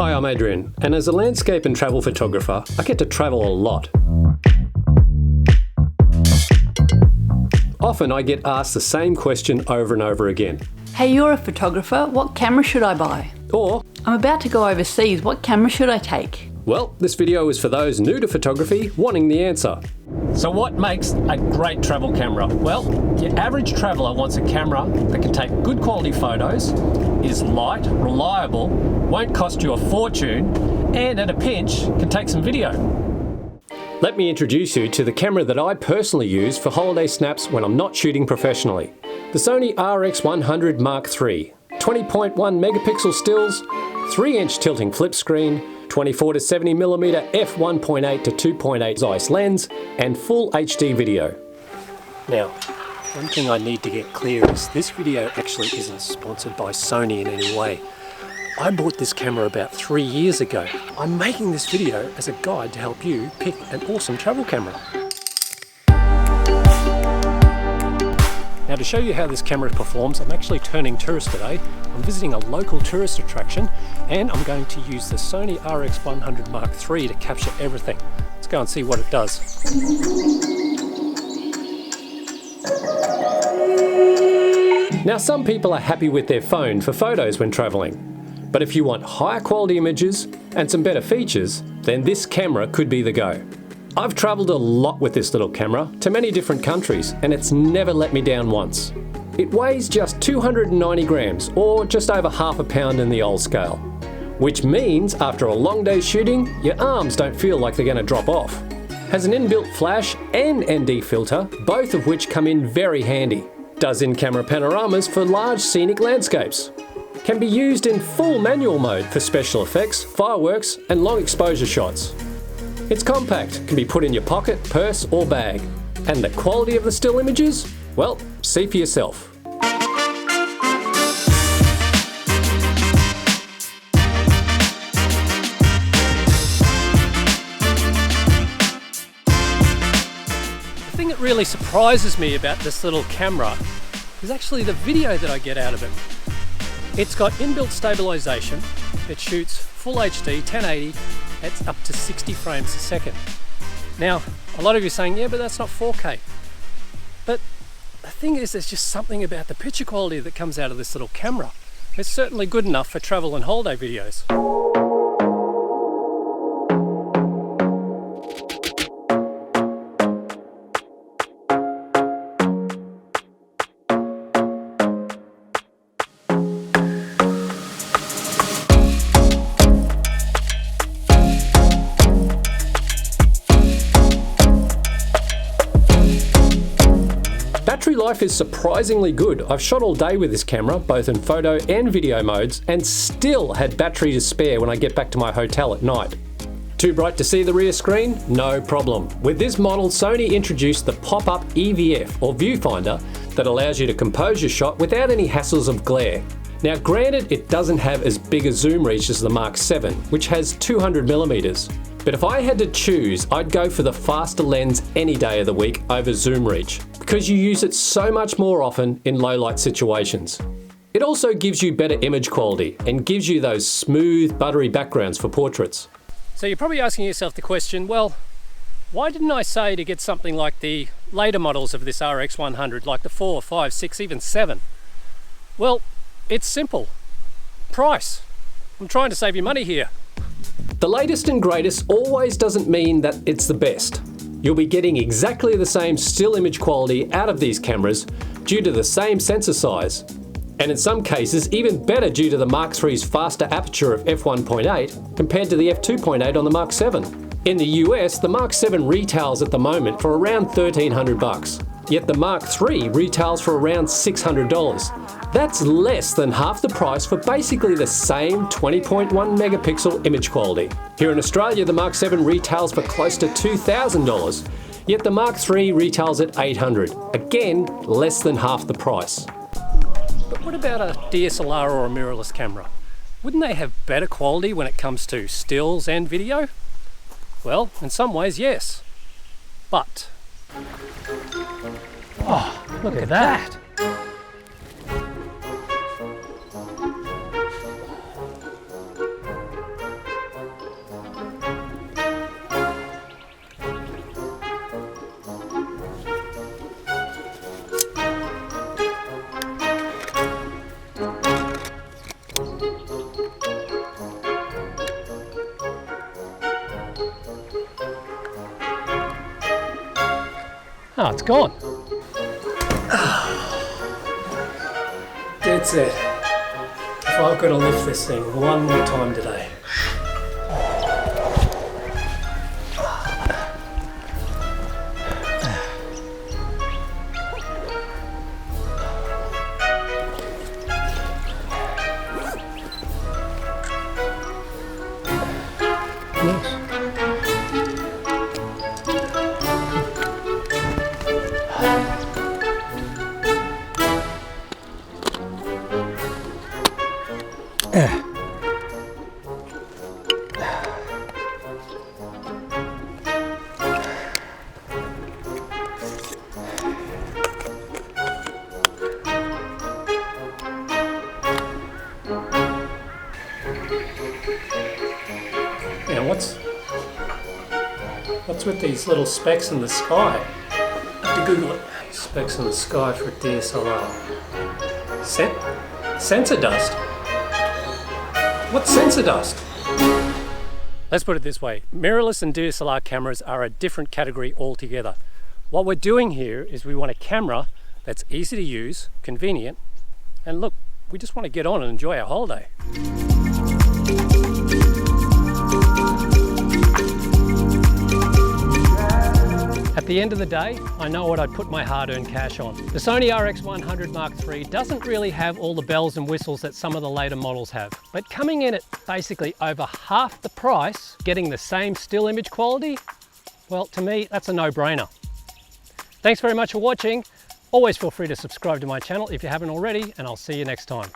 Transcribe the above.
Hi, I'm Adrian, and as a landscape and travel photographer, I get to travel a lot. Often I get asked the same question over and over again. Hey, you're a photographer, what camera should I buy? Or, I'm about to go overseas, what camera should I take? well, this video is for those new to photography wanting the answer. So what makes a great travel camera? Well, your average traveller wants a camera that can take good quality photos, is light, reliable, won't cost you a fortune, and at a pinch can take some video. Let me introduce you to the camera that I personally use for holiday snaps when I'm not shooting professionally. The Sony RX100 Mark III, 20.1 megapixel stills, 3-inch tilting flip screen, 24 to 70mm f1.8 to 2.8 Zeiss lens, and full HD video. Now, one thing I need to get clear is this video actually isn't sponsored by Sony in any way. I bought this camera about 3 years ago. I'm making this video as a guide to help you pick an awesome travel camera. Now, to show you how this camera performs, I'm actually turning tourist today. I'm visiting a local tourist attraction and I'm going to use the Sony RX100 Mark III to capture everything. Let's go and see what it does. Now, some people are happy with their phone for photos when traveling. But if you want higher quality images and some better features, then this camera could be the go. I've travelled a lot with this little camera to many different countries and it's never let me down once. It weighs just 290 grams or just over half a pound in the old scale, which means after a long day shooting, your arms don't feel like they're going to drop off. Has an inbuilt flash and ND filter, both of which come in very handy. Does in-camera panoramas for large scenic landscapes. Can be used in full manual mode for special effects, fireworks and long exposure shots. It's compact, can be put in your pocket, purse or bag. And the quality of the still images? Well, see for yourself. The thing that really surprises me about this little camera is actually the video that I get out of it. It's got inbuilt stabilization, it shoots full HD 1080, it's up to 60 frames a second. Now, a lot of you are saying, yeah, but that's not 4K. But the thing is, there's just something about the picture quality that comes out of this little camera. It's certainly good enough for travel and holiday videos. Battery life is surprisingly good. I've shot all day with this camera, both in photo and video modes, and still had battery to spare when I get back to my hotel at night. Too bright to see the rear screen? No problem. With this model, Sony introduced the pop-up EVF, or viewfinder, that allows you to compose your shot without any hassles of glare. Now granted, it doesn't have as big a zoom reach as the Mark VII, which has 200mm. But if I had to choose, I'd go for the faster lens any day of the week over zoom reach, because you use it so much more often in low light situations. It also gives you better image quality and gives you those smooth, buttery backgrounds for portraits. So you're probably asking yourself the question, well, why didn't I say to get something like the later models of this RX100, like the 4, 5, 6, even 7? Well, it's simple. Price. I'm trying to save you money here. The latest and greatest always doesn't mean that it's the best. You'll be getting exactly the same still image quality out of these cameras due to the same sensor size. And in some cases even better due to the Mark III's faster aperture of f1.8 compared to the f2.8 on the Mark VII. In the US, the Mark VII retails at the moment for around $1,300, yet the Mark III retails for around $600. That's less than half the price for basically the same 20.1 megapixel image quality. Here in Australia, the Mark VII retails for close to $2,000, yet the Mark III retails at $800. Again, less than half the price. But what about a DSLR or a mirrorless camera? Wouldn't they have better quality when it comes to stills and video? Well, in some ways, yes. But... oh, look at that! Ah, it's gone. Dead set. If I've got to lift this thing one more time today. Yeah, what's with these little specks in the sky? I have to Google it. Specks in the sky for DSLR. Sensor dust? What's sensor dust? Let's put it this way. Mirrorless and DSLR cameras are a different category altogether. What we're doing here is we want a camera that's easy to use, convenient, and look, we just want to get on and enjoy our holiday. At the end of the day, I know what I'd put my hard-earned cash on. The Sony RX100 Mark III doesn't really have all the bells and whistles that some of the later models have, but coming in at basically over half the price, getting the same still image quality, well, to me, that's a no-brainer. Thanks very much for watching. Always feel free to subscribe to my channel if you haven't already, and I'll see you next time.